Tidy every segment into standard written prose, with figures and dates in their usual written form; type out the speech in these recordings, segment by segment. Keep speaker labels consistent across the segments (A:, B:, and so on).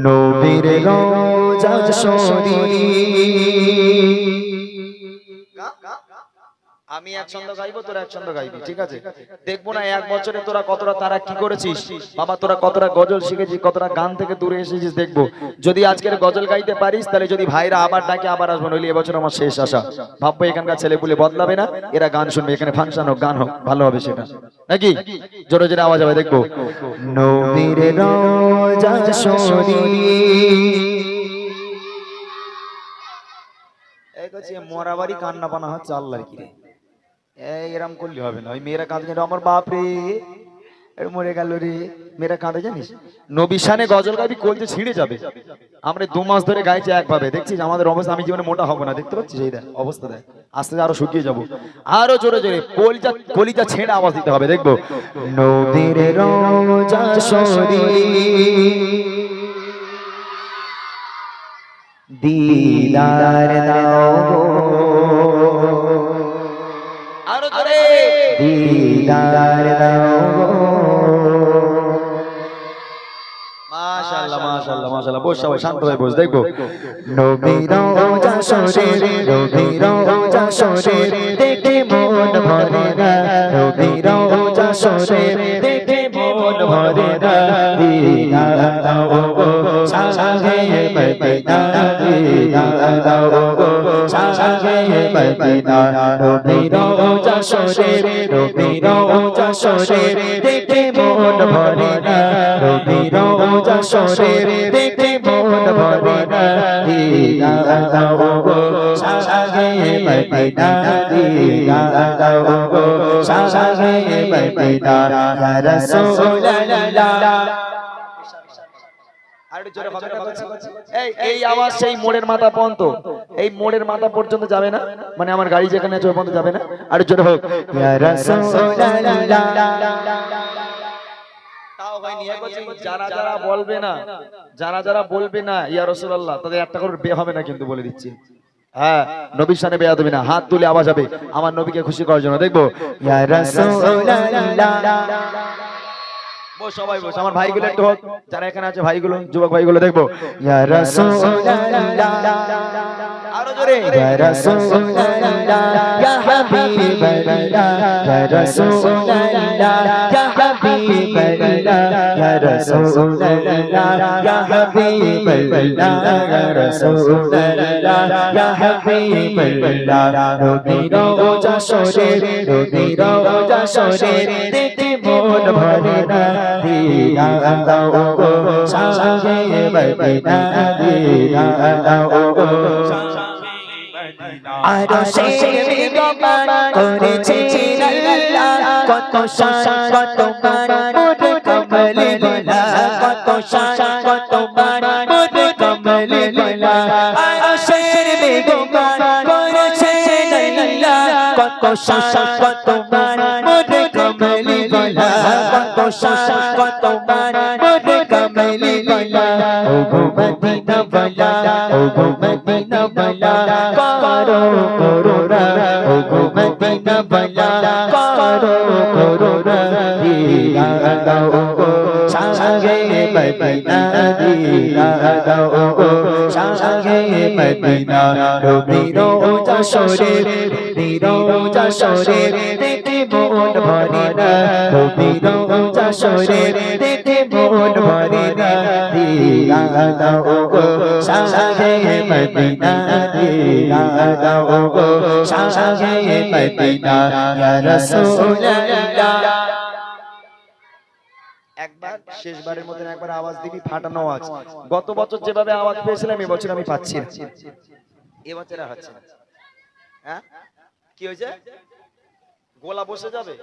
A: নবীর রওজা শরীফ। আমি এক ছন্দ গাইবো, তোরা এক ছন্দ গাইবি, ঠিক আছে? দেখবো না এক বছরে তোরা কতটা তারা কি করেছিস বাবা, তোরা কতটা গজল শিখেছিস, কতটা গান থেকে দূরে এসেছিস দেখবো। যদি আজকের গজল গাইতে পারিস তাহলে যদি ভাইরা আবার ডাকে আবার আসবো, নইলে এবছর আমার শেষ আশা। ভাববো এখানকার ছেলেপুলে বদলাবে না, এরা গান শুনবে, এখানে ফাংশন হোক, গান হোক, ভালো হবে সেটা, নাকি? জোরে জোরে আওয়াজ হবে, দেখবো। নবীর রওজা শরীফ। এই কাছে মরা বাড়ি কান্না পানা হচ্ছে, আল্লাহর কি রে, এরম করলে হবে না। ওই মেয়েরা কাঁদে, আমার বাপ রে মরে গেল রে, মেয়েরা কাঁদে জানিস। নবী শানে গজল গাবি কলজে ছিঁড়ে যাবে। আমরা 2 মাস ধরে গাইছি একভাবে, দেখছিস আমাদের অবস্থা। আমি জীবনে মোটা হবো না, দেখতে পাচ্ছিস এই দেখ অবস্থা, দেখ আস্তে আরো শুকিয়ে যাবো। আরো জোরে জোরে কলিজা ছেড়ে আওয়াজ দিতে হবে, দেখবো। নবীর রওজা শরীফ দিদার দাও গো, আরো জোরে দিদার দাও গো। মাশাআল্লাহ মাশাআল্লাহ মাশাআল্লাহ। বস সবাই শান্ত হয়ে বস, দেখবো। নবীর রওজা শরীফ, নবীর রওজা শরীফ দেখে মন ভরে না, নবীর রওজা শরীফ দেখে মন ভরে না। দিদার দাও গো শাহে মদিনা, দিদার দাও গো শাহে মদিনা। নবীর রওজা শরীফ, নবীর রওজা শরীফ দেখে মন ভরে না, নবীর রওজা শরীফ দেখে মন ভরে না। দিদার দাও গো শাহে মদিনা, দিদার দাও গো শাহে মদিনা। ইয়া রাসূলুল্লাহ। এই আওয়াজ সেই মোড়ের মাথা পর্যন্ত, এই মোড়ের মাথা পর্যন্ত যাবে না, মানে আমার গাড়ি যেখানে আছে ওই পর্যন্ত যাবে না। আর জোরে হোক ইয়া রাসূলুল্লাহ। তাও ভাই নিয়ে করছি, যারা যারা বলবে না, যারা যারা বলবে না ইয়া রাসূলুল্লাহ, তাদের একটা করে বিয়ে হবে না কিন্তু, বলে দিচ্ছি। হ্যাঁ, নবীর শানে বেয়াদ হবে না, হাত তুলে আওয়াজ হবে আমার নবীকে খুশি করার জন্য, দেখবো। ইয়া রাসূলুল্লাহ। বস সবাই বস, আমার ভাইগুলো একটু হোক, যারা এখানে আছে ভাইগুলো, যুবক ভাইগুলো, দেখবো। ইয়া রাসূলুল্লাহ। আরো জোরে ইয়া রাসূলুল্লাহ ইয়া হাবিবাল্লাহ, ইয়া রাসূলুল্লাহ ইয়া হাবিবাল্লাহ, ইয়া রাসূলুল্লাহ ইয়া হাবিবাল্লাহ, ইয়া রাসূলুল্লাহ ইয়া হাবিবাল্লাহ। নবীর রওজা শরীফ, নবীর রওজা শরীফ দেখে মন ভরে না। দিদার দাও গো শাহে মদিনা, দিদার দাও গো আরশের মেঘমান করেছেন আল্লাহ, কত শান কত মান মোর কমলে গলা, কত শান কত মান মোর কমলে গলা। আরশের মেঘমান করেছেন আল্লাহ, কত শান কত মান মোর কমলে গলা, কত শান কত মান মোর কমলে গলা। ও গো মদিনা বালা, ও গো মদিনা বালা করো করোনা, ও গো মদিনা বালা করো করোনা। দিদার দাও গো শাহে মদিনা, দিদার দাও গো শাহে মদিনা। নবীর রওজা শরীফ, নবীর রওজা শরীফ দেখে মন ভরে না, নবীর রওজা শরীফ দেখে মন ভরে না। দিদার দাও গো শাহে মদিনা, দিদার দাও গো শাহে মদিনা। ইয়া রাসূলুল্লাহ। একবার শেষবারের মতন একবার আওয়াজ দিবি, ফাটানো আওয়াজ। গত বছর যেভাবে আওয়াজ পেয়েছিলাম এবছর আমি পাচ্ছি না, এবছর আর হচ্ছে না। হ্যাঁ কি হয়েছে? গলা বসে যাবে,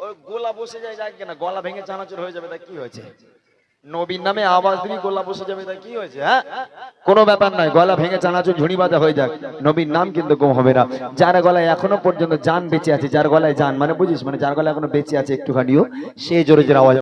A: ওই গলা বসে যায়, যাক না গলা ভেঙে চানাচুর হয়ে যাবে, তা কি হয়েছে? নবীর নামে আওয়াজ দিবি, গলা বসে যাবে, তা কি হয়েছে? হ্যাঁ কোনো ব্যাপার নয়, গলা ভেঙে চানাচুর ঝুড়ি বাঁধা হয়ে যাক, নবীর নাম কিন্তু কম হবে না। যার গলায় এখনো পর্যন্ত জান বেঁচে আছে, যার গলায় জান মানে বুঝিস, মানে যার গলায় এখনো বেঁচে আছে একটুখানিও, সে জোরে জোরে আওয়াজ